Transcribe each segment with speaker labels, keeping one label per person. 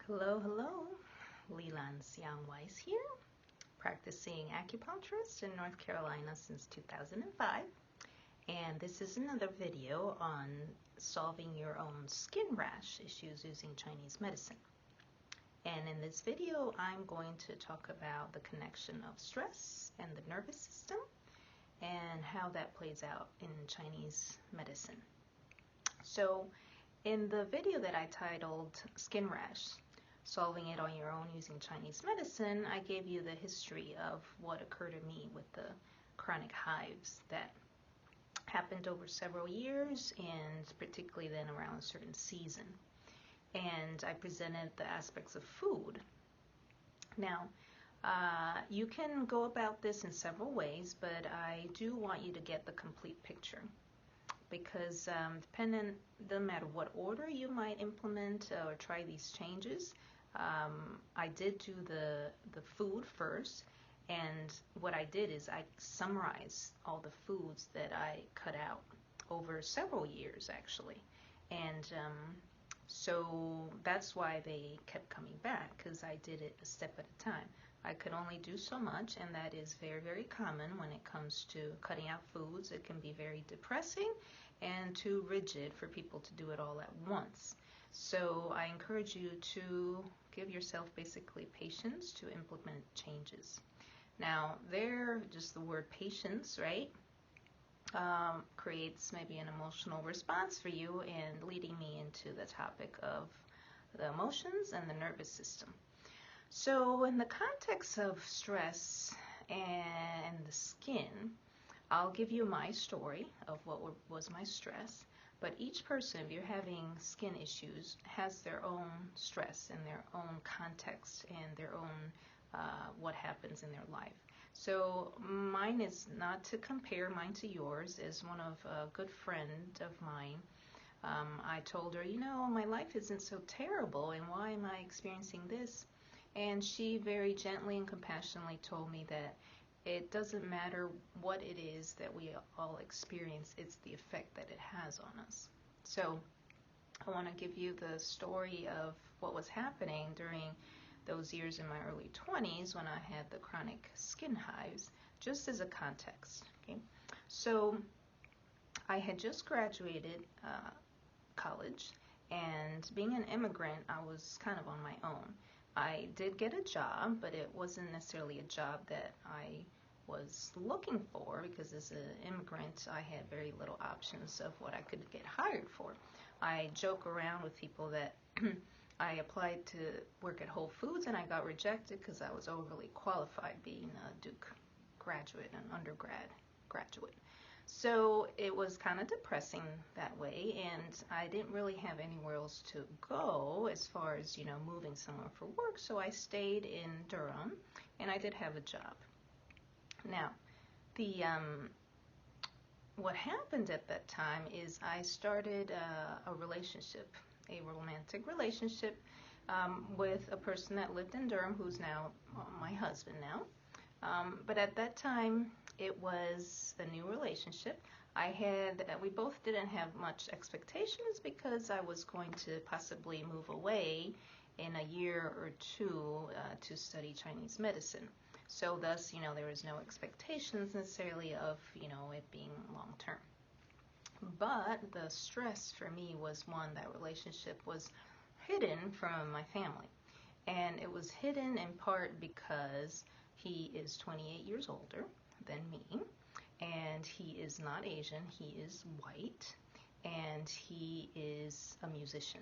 Speaker 1: Hello, hello. Leland Xiang Weiss here, practicing acupuncturist in North Carolina since 2005. And this is another video on solving your own skin rash issues using Chinese medicine. And in this video, I'm going to talk about the connection of stress and the nervous system and how that plays out in Chinese medicine. So in the video that I titled Skin Rash, Solving It on Your Own Using Chinese Medicine, I gave you the history of what occurred to me with the chronic hives that happened over several years, and particularly then around a certain season. And I presented the aspects of food. Now, you can go about this in several ways, but I do want you to get the complete picture, because doesn't matter what order you might implement or try these changes. I did do the food first, and what I did is I summarized all the foods that I cut out over several years actually, and so that's why they kept coming back, because I did it a step at a time. I could only do so much, and that is very, very common when it comes to cutting out foods. It can be very depressing and too rigid for people to do it all at once. So I encourage you to give yourself basically patience to implement changes. Now, just the word patience, right, creates maybe an emotional response for you, and leading me into the topic of the emotions and the nervous system. So in the context of stress and the skin, I'll give you my story of what was my stress, but each person, if you're having skin issues, has their own stress and their own context and their own what happens in their life. So mine is not to compare mine to yours. As one of a good friend of mine, I told her, my life isn't so terrible, and why am I experiencing this? And she very gently and compassionately told me that it doesn't matter what it is that we all experience, it's the effect that it has on us. So I want to give you the story of what was happening during those years in my early 20s when I had the chronic skin hives, just as a context. Okay, so I had just graduated college, and being an immigrant, I was kind of on my own. I did get a job, but it wasn't necessarily a job that I was looking for, because as an immigrant, I had very little options of what I could get hired for. I joke around with people that I applied to work at Whole Foods and I got rejected because I was overly qualified, being a Duke graduate, an undergrad graduate. So it was kind of depressing that way, and I didn't really have anywhere else to go as far as, moving somewhere for work, so I stayed in Durham, and I did have a job. Now, what happened at that time is I started a relationship, a romantic relationship with a person that lived in Durham, who's now my husband now. But at that time, it was a new relationship. We both didn't have much expectations, because I was going to possibly move away in a year or two to study Chinese medicine. So thus, there was no expectations necessarily of, it being long term. But the stress for me was one, that relationship was hidden from my family. And it was hidden in part because he is 28 years older than me, and he is not Asian, he is white, and he is a musician.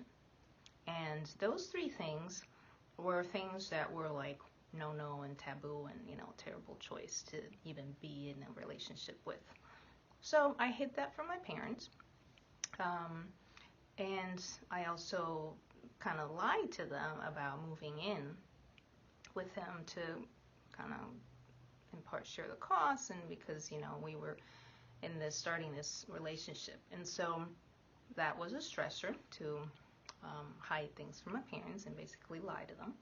Speaker 1: And those three things were things that were like no and taboo, and terrible choice to even be in a relationship with. So I hid that from my parents, and I also kind of lied to them about moving in with him to kind of in part share the costs, and because we were starting this relationship. And so that was a stressor, to hide things from my parents and basically lie to them.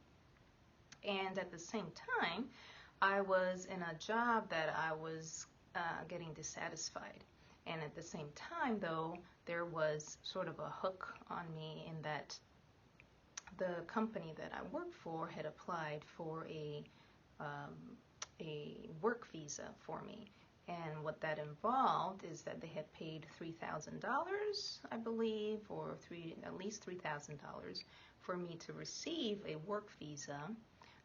Speaker 1: And at the same time, I was in a job that I was getting dissatisfied. And at the same time, though, there was sort of a hook on me, in that the company that I worked for had applied for a work visa for me. And what that involved is that they had paid $3,000, I believe, or at least $3,000 for me to receive a work visa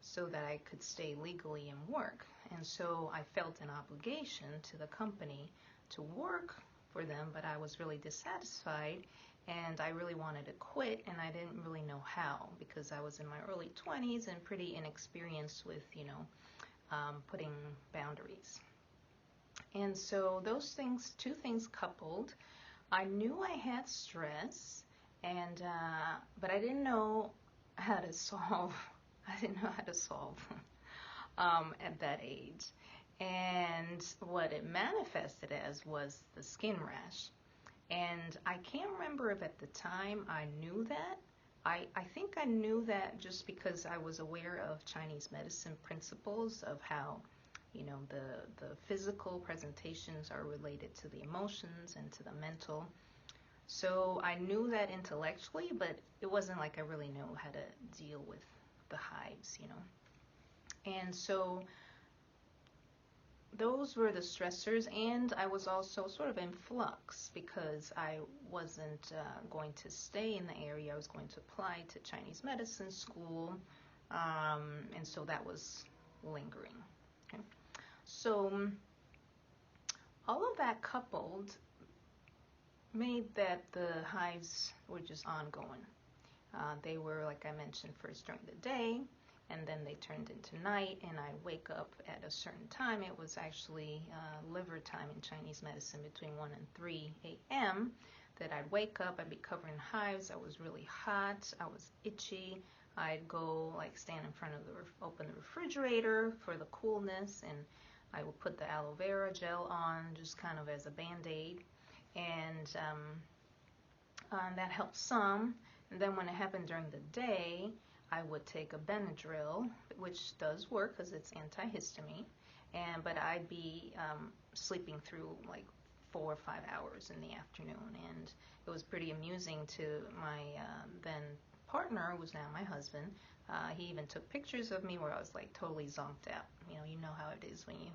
Speaker 1: so that I could stay legally and work. And so I felt an obligation to the company to work for them, but I was really dissatisfied and I really wanted to quit, and I didn't really know how because I was in my early 20s and pretty inexperienced with, putting boundaries. And so those things, two things coupled, I knew I had stress, and but I didn't know how to solve. I didn't know how to solve at that age. And what it manifested as was the skin rash. And I can't remember if at the time I knew that. I think I knew that just because I was aware of Chinese medicine principles of how, the physical presentations are related to the emotions and to the mental. So I knew that intellectually, but it wasn't like I really knew how to deal with the hives, And so those were the stressors, and I was also sort of in flux because I wasn't going to stay in the area. I was going to apply to Chinese medicine school, and so that was lingering. Okay. So all of that coupled made that the hives were just ongoing. They were, like I mentioned, first during the day, and then they turned into night, and I wake up at a certain time. It was actually liver time in Chinese medicine between 1 and 3 a.m. that I'd wake up, I'd be covered in hives. I was really hot, I was itchy. I'd go stand in front of open the refrigerator for the coolness, and I would put the aloe vera gel on just kind of as a band-aid, and that helped some. And then when it happened during the day, I would take a Benadryl, which does work because it's antihistamine, but I'd be sleeping through 4 or 5 hours in the afternoon, and it was pretty amusing to my then partner, who was now my husband. He even took pictures of me where I was totally zonked out. You know how it is when you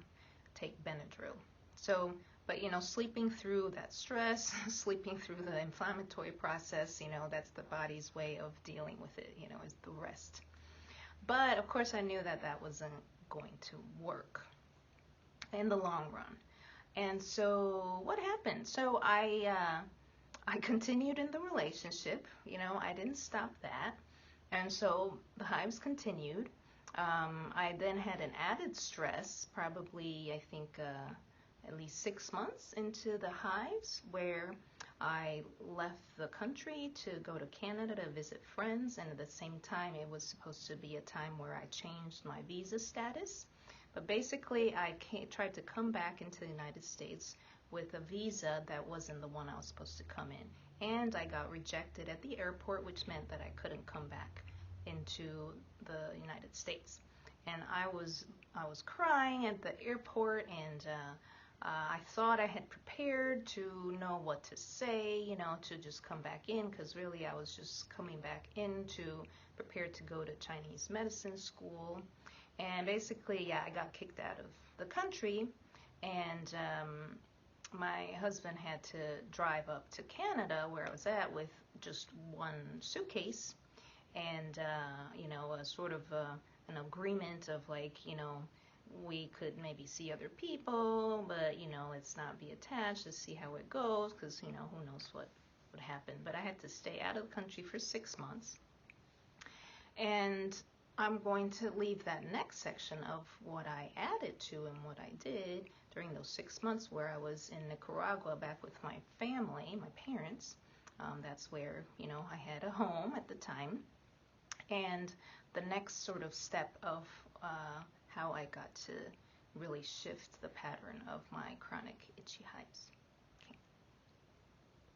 Speaker 1: take Benadryl. So, but sleeping through that stress, sleeping through the inflammatory process, that's the body's way of dealing with it, is the rest. But of course I knew that that wasn't going to work in the long run. And so what happened? So I continued in the relationship, I didn't stop that. And so the hives continued. I then had an added stress, probably I think at least 6 months into the hives, where I left the country to go to Canada to visit friends, and at the same time it was supposed to be a time where I changed my visa status. But basically I tried to come back into the United States with a visa that wasn't the one I was supposed to come in, and I got rejected at the airport, which meant that I couldn't come back into the United States. And I was crying at the airport, and I thought I had prepared to know what to say, to just come back in, because really I was just coming back in to prepare to go to Chinese medicine school. And basically, I got kicked out of the country, and my husband had to drive up to Canada, where I was at, with just one suitcase, and a sort of an agreement of we could maybe see other people, but let's not be attached, to see how it goes, because who knows what would happen. But I had to stay out of the country for 6 months, and I'm going to leave that next section of what I added to and what I did during those 6 months where I was in Nicaragua back with my family, my parents. That's where I had a home at the time. And the next sort of step of how I got to really shift the pattern of my chronic itchy hives.